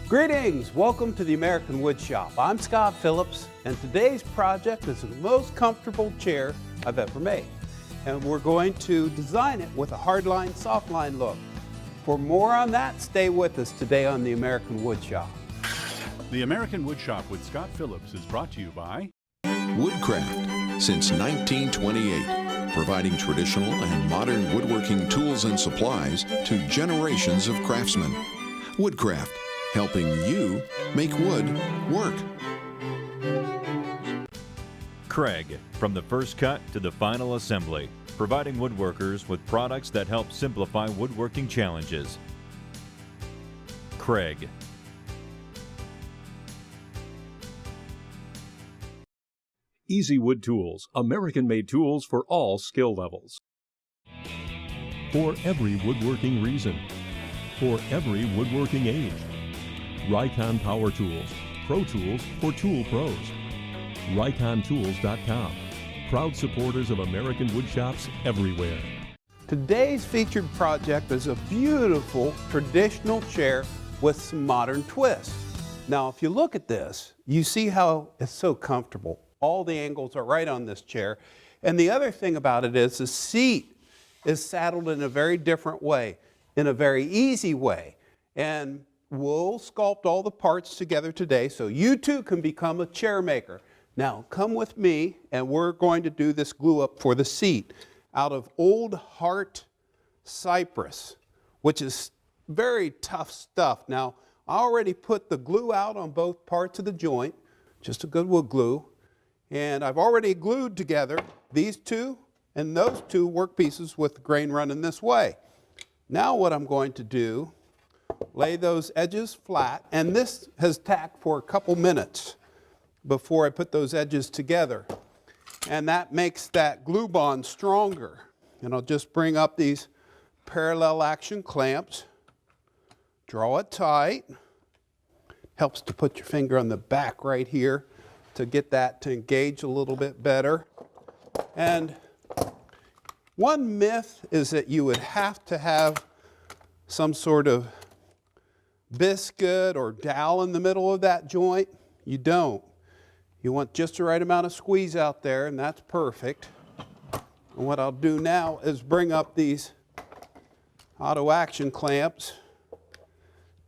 Greetings! Welcome to the American Woodshop. I'm Scott Phillips, and today's project is the most comfortable chair I've ever made. And we're going to design it with a hardline, softline look. For more on that, stay with us today on the American Woodshop. The American Woodshop with Scott Phillips is brought to you by Woodcraft, since 1928, providing traditional and modern woodworking tools and supplies to generations of craftsmen. Woodcraft, helping you make wood work. Craig, from the first cut to the final assembly, providing woodworkers with products that help simplify woodworking challenges. Craig. Easy Wood Tools, American-made tools for all skill levels. For every woodworking reason. For every woodworking age. Rycon Power Tools, Pro Tools for tool pros. RyconTools.com, proud supporters of American woodshops everywhere. Today's featured project is a beautiful traditional chair with some modern twists. Now, if you look at this, you see how it's so comfortable. All the angles are right on this chair. And the other thing about it is the seat is saddled in a very different way, in a very easy way. And we'll sculpt all the parts together today so you too can become a chair maker. Now, come with me and we're going to do this glue up for the seat out of Old Heart Cypress, which is very tough stuff. Now, I already put the glue out on both parts of the joint, just a good wood glue. And I've already glued together these two and those two work pieces with the grain running this way. Now what I'm going to do, lay those edges flat, and this has tacked for a couple minutes before I put those edges together. And that makes that glue bond stronger. And I'll just bring up these parallel action clamps, draw it tight. Helps to put your finger on the back right here to get that to engage a little bit better. And one myth is that you would have to have some sort of biscuit or dowel in the middle of that joint. You don't. You want just the right amount of squeeze out there, and that's perfect. And what I'll do now is bring up these auto action clamps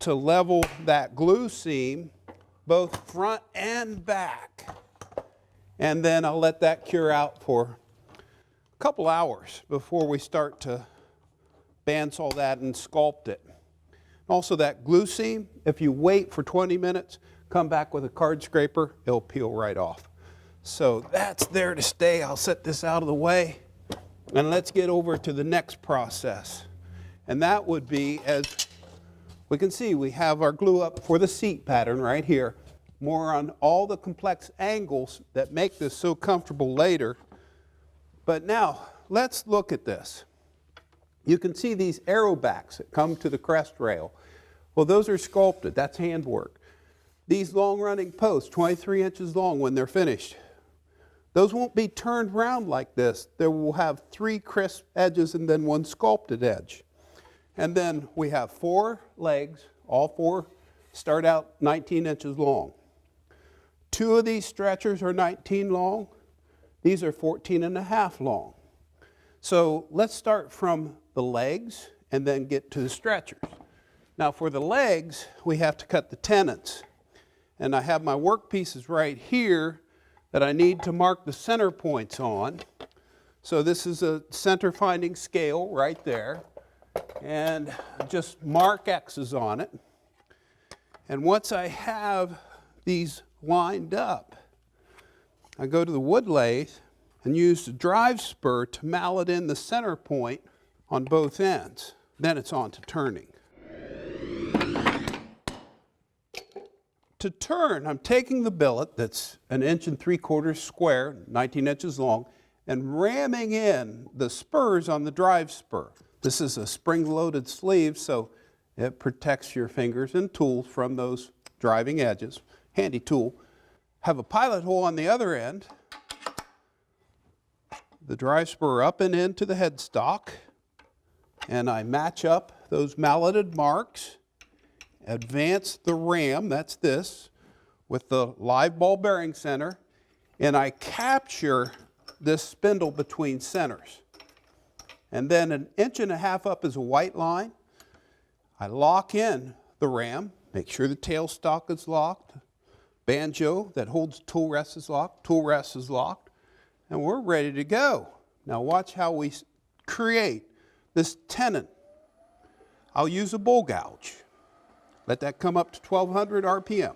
to level that glue seam, both front and back. And then I'll let that cure out for a couple hours before we start to bandsaw that and sculpt it. Also that glue seam, if you wait for 20 minutes, come back with a card scraper, it'll peel right off. So that's there to stay. I'll set this out of the way and let's get over to the next process. And that would be, as we can see, we have our glue up for the seat pattern right here. More on all the complex angles that make this so comfortable later. But now, let's look at this. You can see these arrow backs that come to the crest rail. Well, those are sculpted. That's handwork. These long-running posts, 23 inches long when they're finished, those won't be turned round like this. They will have 3 crisp edges and then 1 sculpted edge. And then we have 4 legs. All 4 start out 19 inches long. 2 of these stretchers are 19 long. These are 14.5 long. So let's start from the legs and then get to the stretchers. Now for the legs, we have to cut the tenants. And I have my work pieces right here that I need to mark the center points on. So this is a center finding scale right there. And just mark X's on it. And once I have these lined up, I go to the wood lathe and use the drive spur to mallet in the center point on both ends. Then it's on to turning. To turn, I'm taking the billet that's 1 3/4 inches square, 19 inches long, and ramming in the spurs on the drive spur. This is a spring-loaded sleeve, so it protects your fingers and tools from those driving edges. Handy tool. Have a pilot hole on the other end. The drive spur up and into the headstock, and I match up those malleted marks, advance the ram, that's this, with the live ball bearing center, and I capture this spindle between centers. And then 1.5 inches up is a white line. I lock in the ram, make sure the tailstock is locked, banjo that holds tool rest is locked, tool rest is locked, and we're ready to go. Now watch how we create this tenon. I'll use a bowl gouge. Let that come up to 1200 RPM.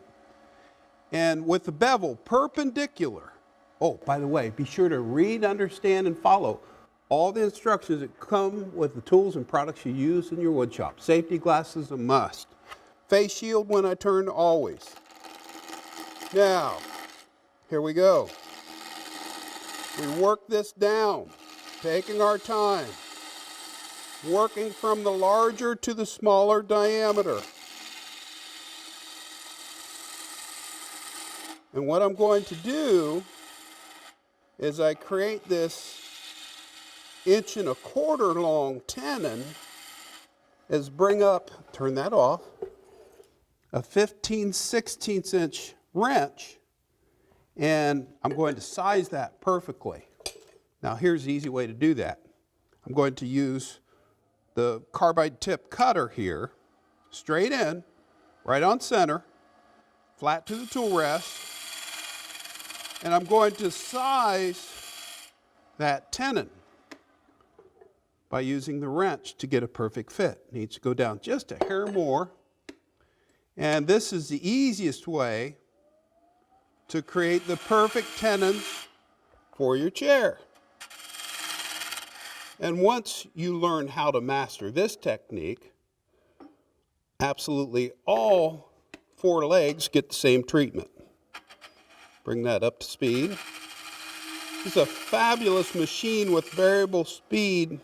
And with the bevel perpendicular, oh, by the way, be sure to read, understand, and follow all the instructions that come with the tools and products you use in your wood shop. Safety glasses a must. Face shield when I turn always. Now, here we go. We work this down, taking our time, working from the larger to the smaller diameter. And what I'm going to do is I create this 1.25 inch long tenon, is bring up, turn that off, a 15/16 inch wrench, and I'm going to size that perfectly. Now here's the easy way to do that. I'm going to use the carbide tip cutter here, straight in, right on center, flat to the tool rest, and I'm going to size that tenon by using the wrench to get a perfect fit. Needs to go down just a hair more. And this is the easiest way to create the perfect tenon for your chair. And once you learn how to master this technique, absolutely all 4 legs get the same treatment. Bring that up to speed. This is a fabulous machine with variable speed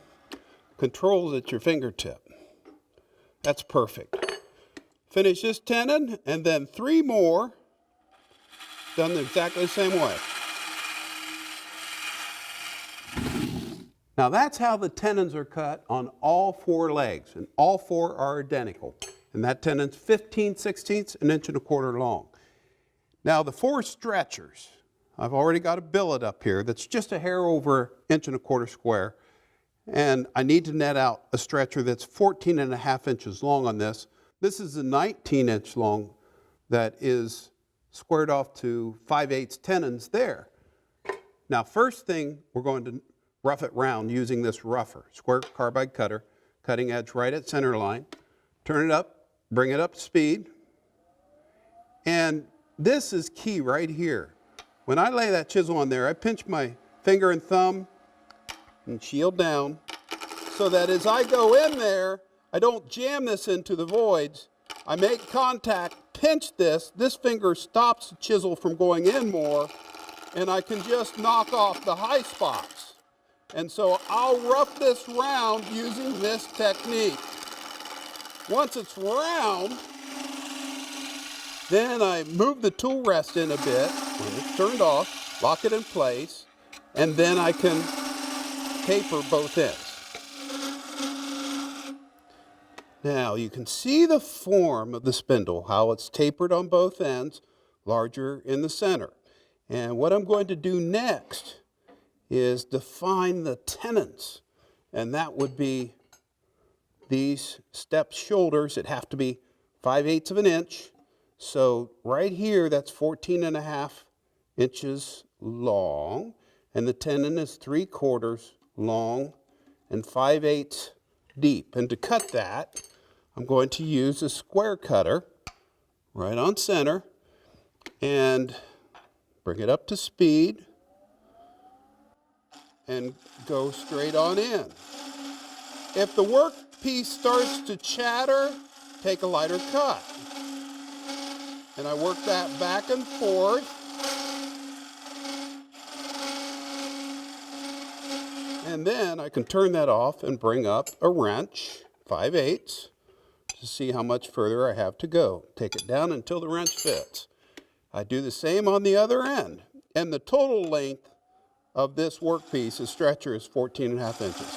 controls at your fingertip. That's perfect. Finish this tenon and then 3 more done exactly the same way. Now that's how the tenons are cut on all 4 legs, and all 4 are identical. And that tenon's 15/16, 1.25 inch long. Now the 4 stretchers, I've already got a billet up here that's just a hair over 1.25 inch square. And I need to net out a stretcher that's 14.5 inches long on this. This is a 19 inch long that is squared off to 5/8 tenons there. Now first thing, we're going to rough it round using this rougher, square carbide cutter, cutting edge right at center line. Turn it up, bring it up to speed. And this is key right here. When I lay that chisel on there, I pinch my finger and thumb and shield down so that as I go in there, I don't jam this into the voids. I make contact, pinch this finger stops the chisel from going in more, and I can just knock off the high spots. And so I'll rough this round using this technique. Once it's round, then I move the tool rest in a bit, when it's turned off, lock it in place, and then I can taper both ends. Now you can see the form of the spindle, how it's tapered on both ends, larger in the center. And what I'm going to do next is define the tenons, and that would be these step shoulders that have to be 5/8 of an inch. So right here, that's 14.5 inches long, and the tenon is 3/4 long and 5/8 deep. And to cut that, I'm going to use a square cutter right on center and bring it up to speed and go straight on in. If the workpiece starts to chatter, take a lighter cut. And I work that back and forth. And then I can turn that off and bring up a wrench, 5/8, to see how much further I have to go. Take it down until the wrench fits. I do the same on the other end. And the total length of this workpiece, the stretcher, is 14.5 inches.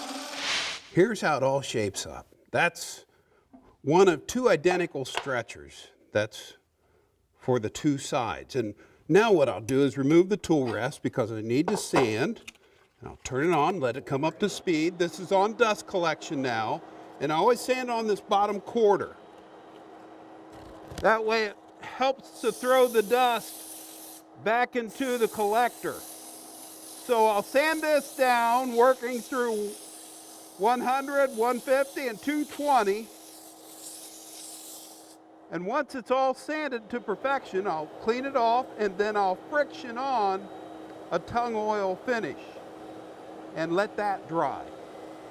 Here's how it all shapes up. That's one of two identical stretchers. That's for the two sides. And now what I'll do is remove the tool rest because I need to sand. And I'll turn it on, let it come up to speed. This is on dust collection now. And I always sand on this bottom quarter. That way it helps to throw the dust back into the collector. So I'll sand this down, working through 100, 150, and 220. And once it's all sanded to perfection, I'll clean it off and then I'll friction on a tung oil finish and let that dry.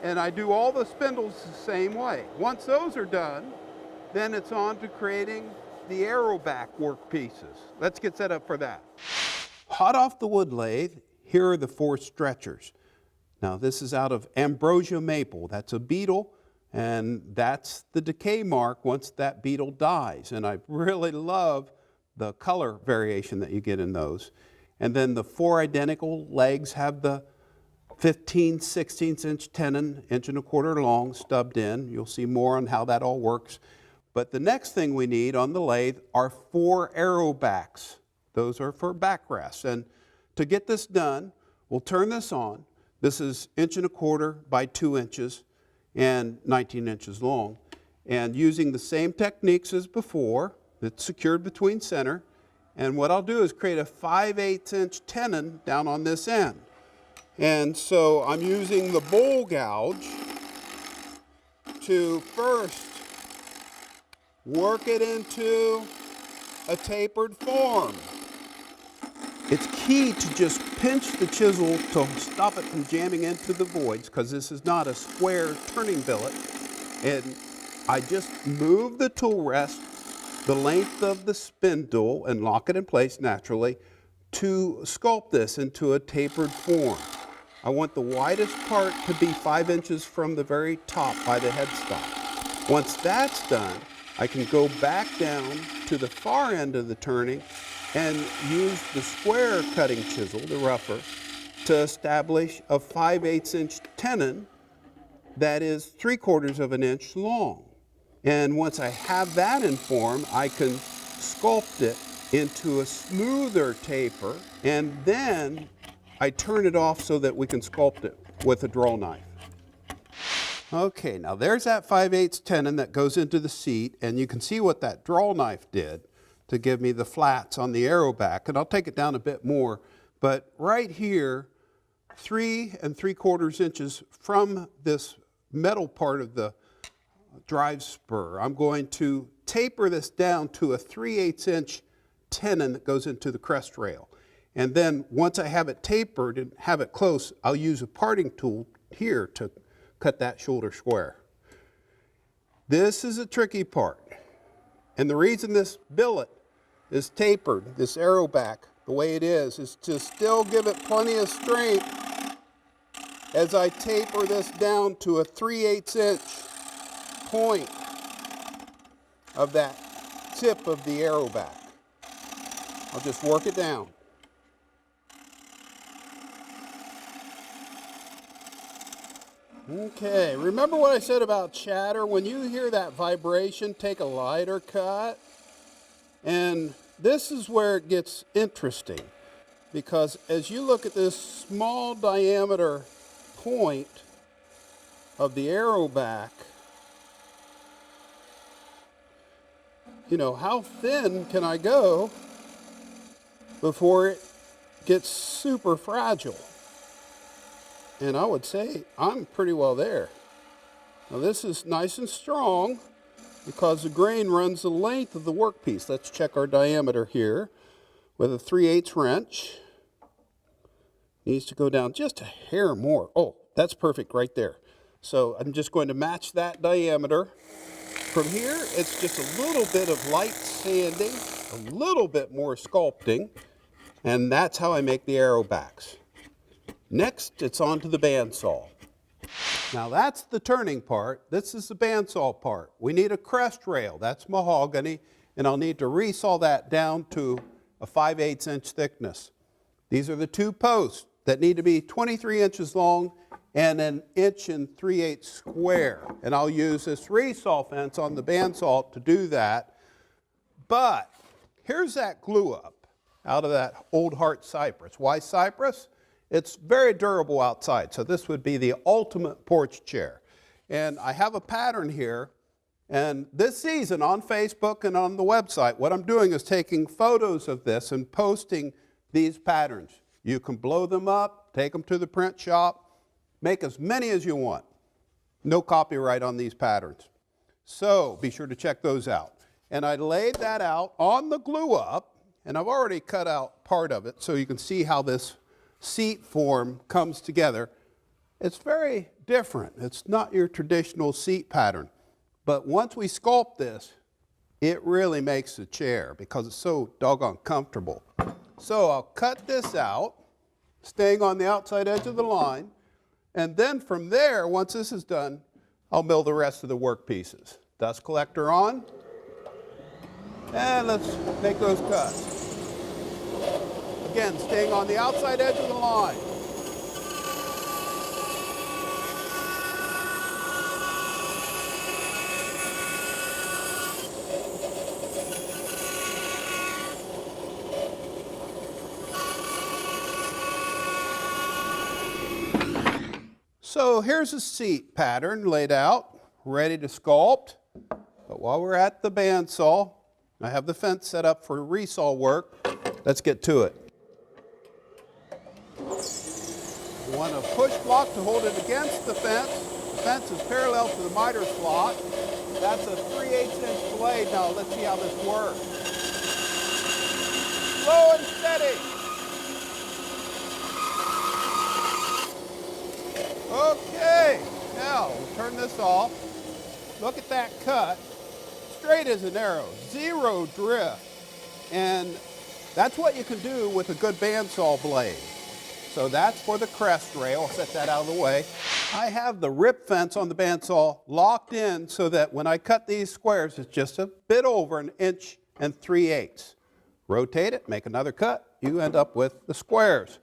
And I do all the spindles the same way. Once those are done, then it's on to creating the arrow back work pieces. Let's get set up for that. Hot off the wood lathe, here are the 4 stretchers. Now this is out of ambrosia maple. That's a beetle, and that's the decay mark once that beetle dies. And I really love the color variation that you get in those. And then the 4 identical legs have the 15/16" tenon, 1¼ inch long, stubbed in. You'll see more on how that all works. But the next thing we need on the lathe are 4 arrow backs. Those are for backrests. And to get this done, we'll turn this on. This is 1¼ inch by 2 inches and 19 inches long. And using the same techniques as before, it's secured between center. And what I'll do is create a 5/8 inch tenon down on this end. And so I'm using the bowl gouge to first work it into a tapered form. It's key to just pinch the chisel to stop it from jamming into the voids, because this is not a square turning billet. And I just move the tool rest the length of the spindle and lock it in place naturally to sculpt this into a tapered form. I want the widest part to be 5 inches from the very top by the headstock. Once that's done, I can go back down to the far end of the turning and use the square cutting chisel, the rougher, to establish a 5/8 inch tenon that is 3/4 inch long. And once I have that in form, I can sculpt it into a smoother taper, and then I turn it off so that we can sculpt it with a draw knife. Okay, now there's that 5/8 tenon that goes into the seat, and you can see what that draw knife did to give me the flats on the arrow back, and I'll take it down a bit more. But right here, 3 3/4 inches from this metal part of the drive spur, I'm going to taper this down to a 3/8 inch tenon that goes into the crest rail. And then once I have it tapered and have it close, I'll use a parting tool here to cut that shoulder square. This is a tricky part. And the reason this billet is tapered, this arrow back, the way it is to still give it plenty of strength as I taper this down to a 3/8 inch point of that tip of the arrow back. I'll just work it down. Okay, remember what I said about chatter? When you hear that vibration, take a lighter cut. And this is where it gets interesting, because as you look at this small diameter point of the arrow back, you know, how thin can I go before it gets super fragile? And I would say I'm pretty well there. Now this is nice and strong because the grain runs the length of the workpiece. Let's check our diameter here with a 3/8 wrench. Needs to go down just a hair more. Oh, that's perfect right there. So I'm just going to match that diameter. From here, it's just a little bit of light sanding, a little bit more sculpting, and that's how I make the arrow backs. Next, it's on to the bandsaw. Now that's the turning part. This is the bandsaw part. We need a crest rail. That's mahogany, and I'll need to resaw that down to a 5/8 inch thickness. These are the 2 posts that need to be 23 inches long and an 1 3/8 square. And I'll use this resaw fence on the bandsaw to do that. But here's that glue up out of that old heart cypress. Why cypress? It's very durable outside, so this would be the ultimate porch chair. And I have a pattern here, and this season on Facebook and on the website, what I'm doing is taking photos of this and posting these patterns. You can blow them up, take them to the print shop, make as many as you want. No copyright on these patterns. So be sure to check those out. And I laid that out on the glue up, and I've already cut out part of it so you can see how this seat form comes together. It's very different. It's not your traditional seat pattern. But once we sculpt this, it really makes the chair because it's so doggone comfortable. So I'll cut this out, staying on the outside edge of the line, and then from there, once this is done, I'll mill the rest of the work pieces. Dust collector on, and let's make those cuts. Again, staying on the outside edge of the line. So here's a seat pattern laid out, ready to sculpt. But while we're at the bandsaw, I have the fence set up for resaw work. Let's get to it. You want a push block to hold it against the fence. The fence is parallel to the miter slot. That's a 3/8 inch blade. Now let's see how this works. Slow and steady. Okay, now we'll turn this off. Look at that cut. Straight as an arrow, zero drift. And that's what you can do with a good bandsaw blade. So that's for the crest rail. I'll set that out of the way. I have the rip fence on the bandsaw locked in so that when I cut these squares, it's just a bit over 1 3/8. Rotate it, make another cut, you end up with the squares.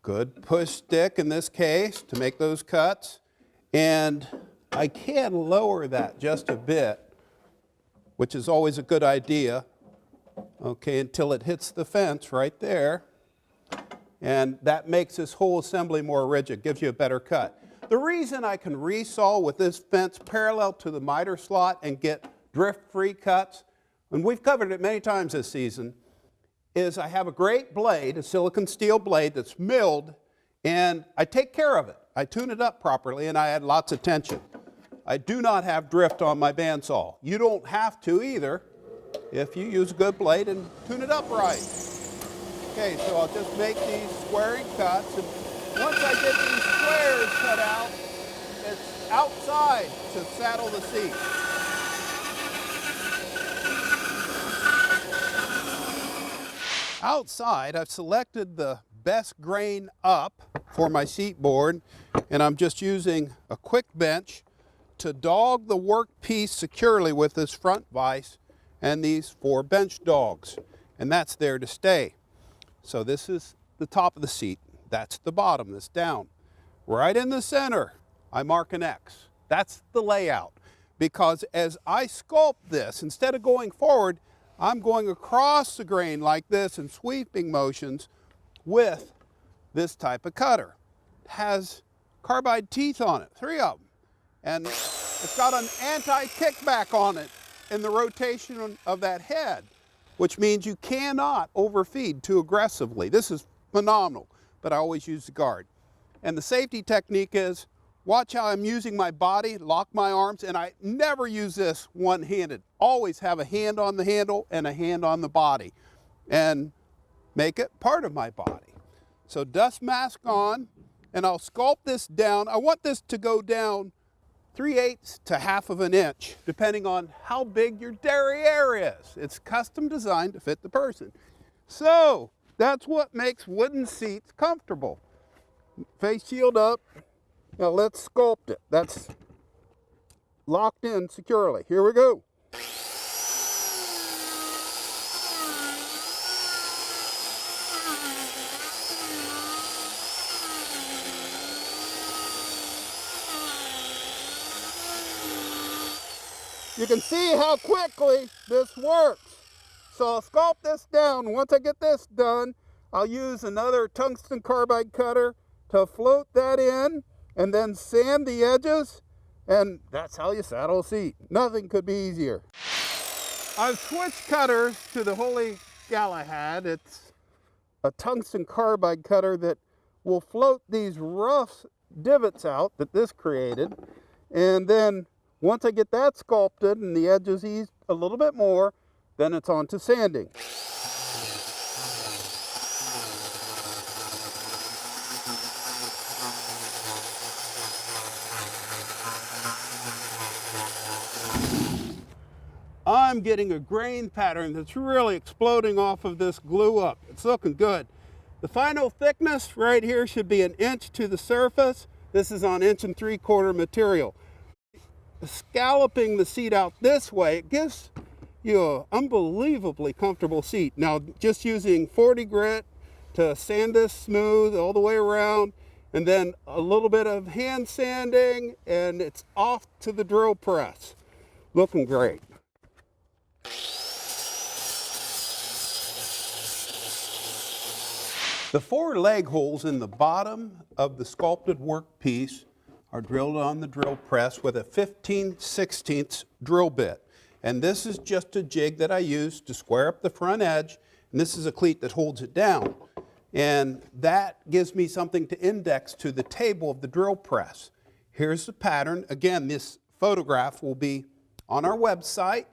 Good push stick in this case to make those cuts. And I can lower that just a bit, which is always a good idea. Okay, until it hits the fence right there. And that makes this whole assembly more rigid, gives you a better cut. The reason I can resaw with this fence parallel to the miter slot and get drift-free cuts, and we've covered it many times this season, is I have a great blade, a silicon steel blade that's milled, and I take care of it. I tune it up properly, and I add lots of tension. I do not have drift on my bandsaw. You don't have to either if you use a good blade and tune it up right. Okay, so I'll just make these squaring cuts, and once I get these squares cut out, it's outside to saddle the seat. Outside, I've selected the best grain up for my seat board, and I'm just using a quick bench to dog the work piece securely with this front vise and these 4 bench dogs, and that's there to stay. So this is the top of the seat. That's the bottom, that's down. Right in the center, I mark an X. That's the layout. Because as I sculpt this, instead of going forward, I'm going across the grain like this in sweeping motions with this type of cutter. It has carbide teeth on it, 3 of them. And it's got an anti-kickback on it in the rotation of that head, which means you cannot overfeed too aggressively. This is phenomenal, but I always use the guard. And the safety technique is, watch how I'm using my body, lock my arms, and I never use this one-handed. Always have a hand on the handle and a hand on the body, and make it part of my body. So dust mask on, and I'll sculpt this down. I want this to go down 3/8 to 1/2 inch, depending on how big your derriere is. It's custom designed to fit the person. So that's what makes wooden seats comfortable. Face shield up. Now let's sculpt it. That's locked in securely. Here we go. you can see how quickly this works. So I'll sculpt this down. Once I get this done, I'll use another tungsten carbide cutter to float that in and then sand the edges, and that's how you saddle a seat. Nothing could be easier. I've switched cutters to the Holy Galahad. It's a tungsten carbide cutter that will float these rough divots out that this created, and then once I get that sculpted and the edges eased a little bit more, then it's on to sanding. I'm getting a grain pattern that's really exploding off of this glue up. It's looking good. The final thickness right here should be 1 inch to the surface. This is on 1 3/4 material. Scalloping the seat out this way, it gives you an unbelievably comfortable seat. Now, just using 40 grit to sand this smooth all the way around, and then a little bit of hand sanding, and it's off to the drill press. Looking great. The 4 leg holes in the bottom of the sculpted workpiece are drilled on the drill press with a 15/16 drill bit. And this is just a jig that I use to square up the front edge, and this is a cleat that holds it down. And that gives me something to index to the table of the drill press. Here's the pattern. Again, this photograph will be on our website,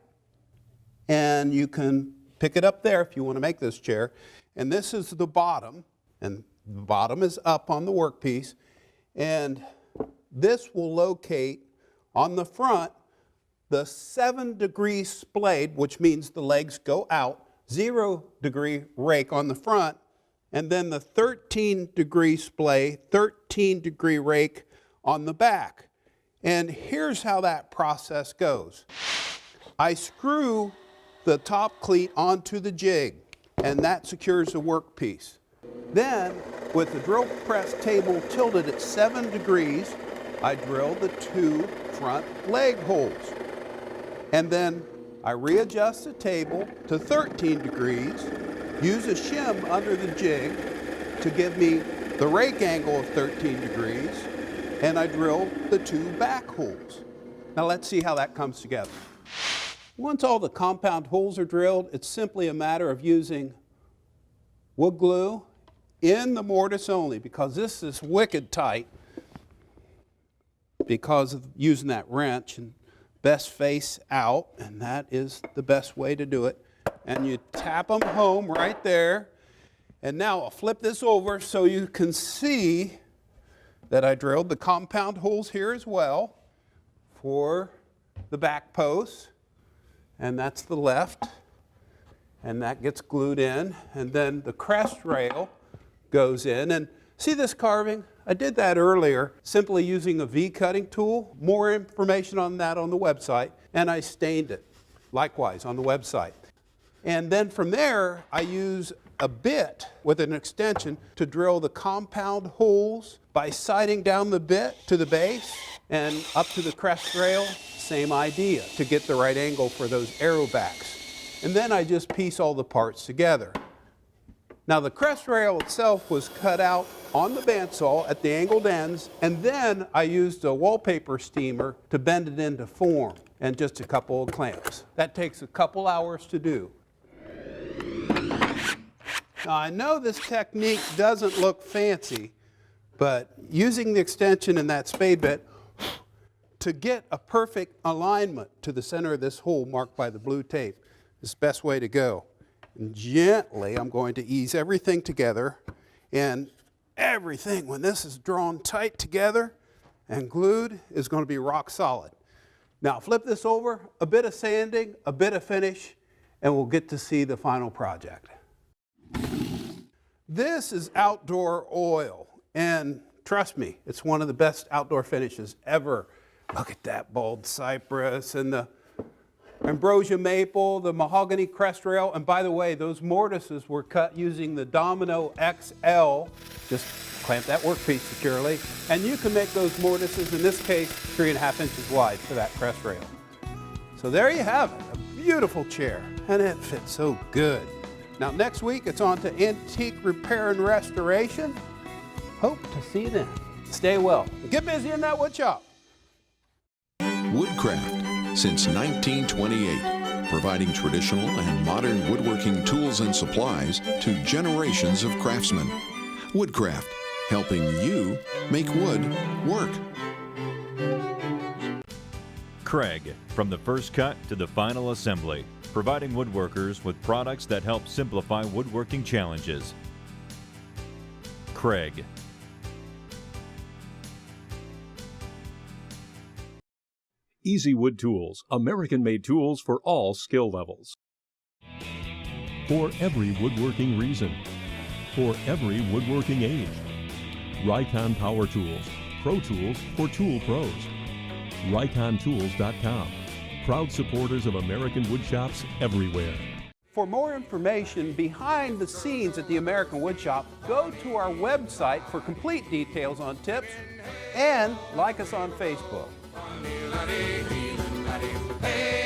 and you can pick it up there if you want to make this chair. And this is the bottom, and the bottom is up on the workpiece, and this will locate on the front the 7-degree splayed, which means the legs go out, 0-degree rake on the front, and then the 13-degree splay, 13-degree rake on the back. And here's how that process goes. I screw the top cleat onto the jig, and that secures the workpiece. Then, with the drill press table tilted at 7 degrees, I drill the 2 front leg holes. And then I readjust the table to 13 degrees, use a shim under the jig to give me the rake angle of 13 degrees, and I drill the 2 back holes. Now let's see how that comes together. Once all the compound holes are drilled, it's simply a matter of using wood glue in the mortise only, because this is wicked tight because of using that wrench, and best face out, and that is the best way to do it. And you tap them home right there. And now I'll flip this over so you can see that I drilled the compound holes here as well for the back posts. And that's the left, and that gets glued in, and then the crest rail goes in. And see this carving? I did that earlier simply using a V-cutting tool. More information on that on the website, and I stained it likewise on the website. And then from there I use a bit with an extension to drill the compound holes by sighting down the bit to the base and up to the crest rail. Same idea, to get the right angle for those arrow backs. And then I just piece all the parts together. Now the crest rail itself was cut out on the bandsaw at the angled ends, and then I used a wallpaper steamer to bend it into form, and just a couple of clamps. That takes a couple hours to do. Now I know this technique doesn't look fancy, but using the extension and that spade bit to get a perfect alignment to the center of this hole marked by the blue tape is the best way to go. And gently, I'm going to ease everything together, and everything, when this is drawn tight together and glued, is going to be rock solid. Now flip this over, a bit of sanding, a bit of finish, and we'll get to see the final project. This is outdoor oil, and trust me, it's one of the best outdoor finishes ever. Look at that bald cypress and the ambrosia maple, the mahogany crest rail, and by the way, those mortises were cut using the Domino XL. Just clamp that workpiece securely, and you can make those mortises, in this case, 3.5 inches wide for that crest rail. So there you have it, a beautiful chair, and it fits so good. Now next week it's on to antique repair and restoration. Hope to see you then. Stay well. Get busy in that wood shop. Woodcraft, since 1928, providing traditional and modern woodworking tools and supplies to generations of craftsmen. Woodcraft, helping you make wood work. Craig, from the first cut to the final assembly, providing woodworkers with products that help simplify woodworking challenges. Craig. Easy Wood Tools, American-made tools for all skill levels. For every woodworking reason. For every woodworking age. Rycon Power Tools, Pro Tools for tool pros. RyconTools.com, proud supporters of American woodshops everywhere. For more information behind the scenes at the American Woodshop, go to our website for complete details on tips and like us on Facebook. Hey!